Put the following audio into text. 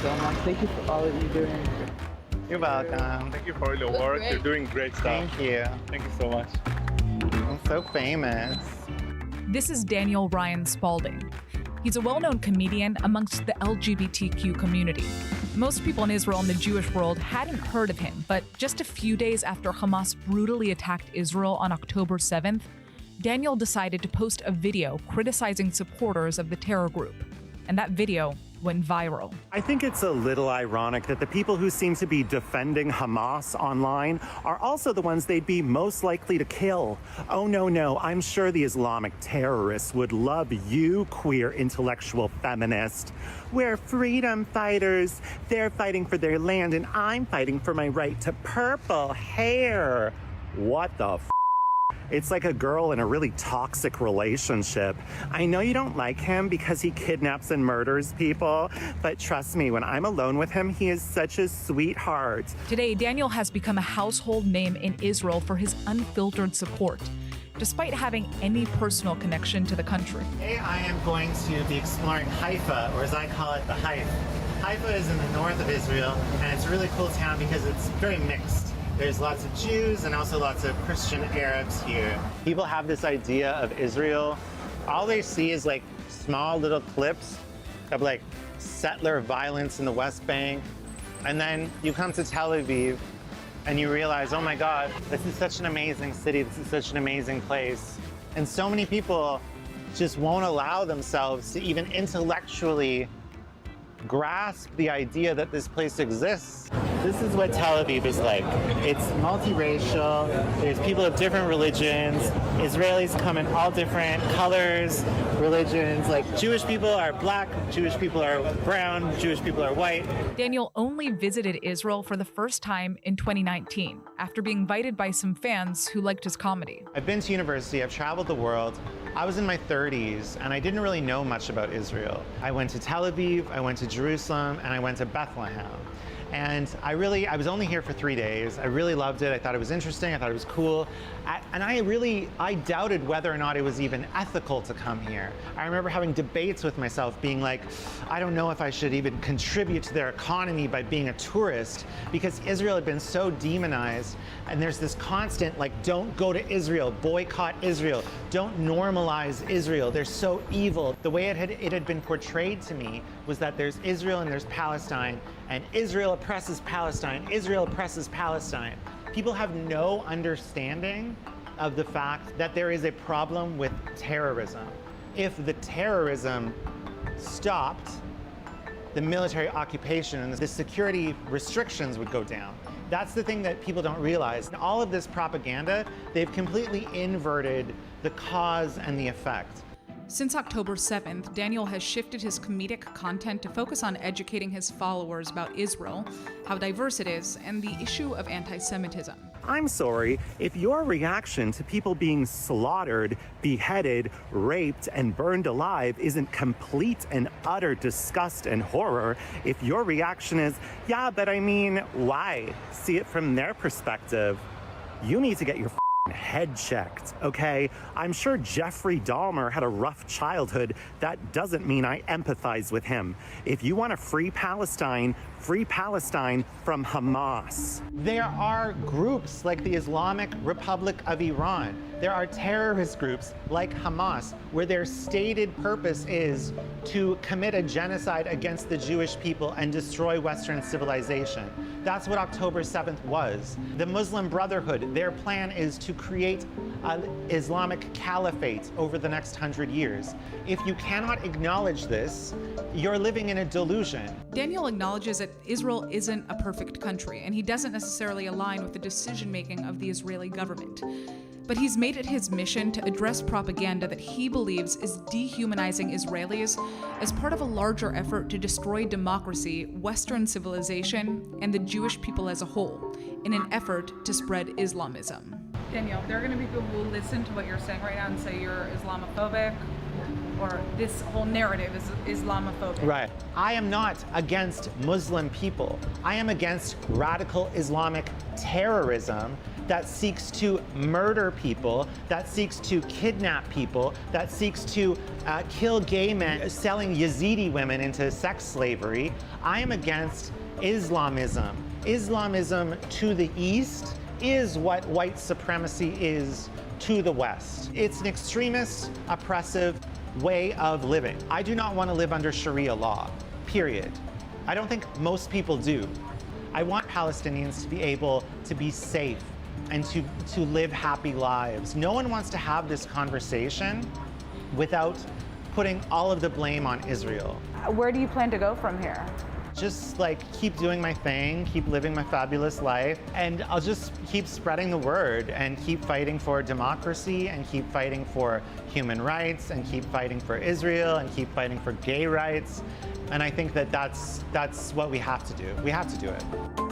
so much. Thank you for all that you're doing. You're welcome. Thank you for your work. great. You're doing great stuff. Thank you. Thank you so much. I'm so famous. This is Daniel Ryan Spaulding. He's a well-known comedian amongst the LGBTQ community. Most people in Israel and the Jewish world hadn't heard of him, but just a few days after Hamas brutally attacked Israel on October 7th, Daniel decided to post a video criticizing supporters of the terror group. And that video went viral. I think it's a little ironic that the people who seem to be defending Hamas online are also the ones they'd be most likely to kill. Oh, no, I'm sure the Islamic terrorists would love you, queer intellectual feminist. We're freedom fighters. They're fighting for their land, and I'm fighting for my right to purple hair. What the f***? It's like a girl in a really toxic relationship. I know you don't like him because he kidnaps and murders people, but trust me, when I'm alone with him, he is such a sweetheart. Today, Daniel has become a household name in Israel for his unfiltered support, despite having any personal connection to the country. Today I am going to be exploring Haifa, or as I call it, the Haif. Haifa is in the north of Israel, and it's a really cool town because it's very mixed. There's lots of Jews and also lots of Christian Arabs here. People have this idea of Israel. All they see is like small little clips of like settler violence in the West Bank. And then you come to Tel Aviv and you realize, oh my God, this is such an amazing city. This is such an amazing place. And so many people just won't allow themselves to even intellectually grasp the idea that this place exists. This is what Tel Aviv is like. It's multiracial. There's people of different religions. Israelis come in all different colors, religions. Like Jewish people are black, Jewish people are brown, Jewish people are white. Daniel only visited Israel for the first time in 2019, after being invited by some fans who liked his comedy. I've been to university, I've traveled the world. I was in my 30s and I didn't really know much about Israel. I went to Tel Aviv, I went to Jerusalem, and I went to Bethlehem. And I was only here for 3 days. I really loved it. I thought it was interesting. I thought it was cool. And I doubted whether or not it was even ethical to come here. I remember having debates with myself being like, I don't know if I should even contribute to their economy by being a tourist, because Israel had been so demonized. And there's this constant, like, don't go to Israel, boycott Israel, don't normalize Israel. They're so evil. The way it had been portrayed to me was that there's Israel and there's Palestine, and Israel oppresses Palestine, Israel oppresses Palestine. People have no understanding of the fact that there is a problem with terrorism. If the terrorism stopped, the military occupation and the security restrictions would go down. That's the thing that people don't realize. In all of this propaganda, they've completely inverted the cause and the effect. Since October 7th, Daniel has shifted his comedic content to focus on educating his followers about Israel, how diverse it is, and the issue of anti-Semitism. I'm sorry, if your reaction to people being slaughtered, beheaded, raped, and burned alive isn't complete and utter disgust and horror, if your reaction is, yeah, but I mean, why? See it from their perspective, you need to get your head checked, okay? I'm sure Jeffrey Dahmer had a rough childhood. That doesn't mean I empathize with him. If you want to free Palestine from Hamas. There are groups like the Islamic Republic of Iran. There are terrorist groups like Hamas, where their stated purpose is to commit a genocide against the Jewish people and destroy Western civilization. That's what October 7th was. The Muslim Brotherhood, their plan is to create an Islamic caliphate over the next 100 years. If you cannot acknowledge this, you're living in a delusion. Daniel acknowledges that Israel isn't a perfect country, and he doesn't necessarily align with the decision-making of the Israeli government. But he's made it his mission to address propaganda that he believes is dehumanizing Israelis as part of a larger effort to destroy democracy, Western civilization, and the Jewish people as a whole, in an effort to spread Islamism. Daniel, there are going to be people who listen to what you're saying right now and say you're Islamophobic, or this whole narrative is Islamophobic. Right. I am not against Muslim people. I am against radical Islamic terrorism that seeks to murder people, that seeks to kidnap people, that seeks to kill gay men, selling Yazidi women into sex slavery. I am against Islamism. Islamism to the east is what white supremacy is to the west. It's an extremist, oppressive way of living. I do not want to live under Sharia law, period. I don't think most people do. I want Palestinians to be able to be safe and to live happy lives. No one wants to have this conversation without putting all of the blame on Israel. Where do you plan to go from here? Just like keep doing my thing, keep living my fabulous life, and I'll just keep spreading the word and keep fighting for democracy and keep fighting for human rights and keep fighting for Israel and keep fighting for gay rights. And I think that that's what we have to do. We have to do it.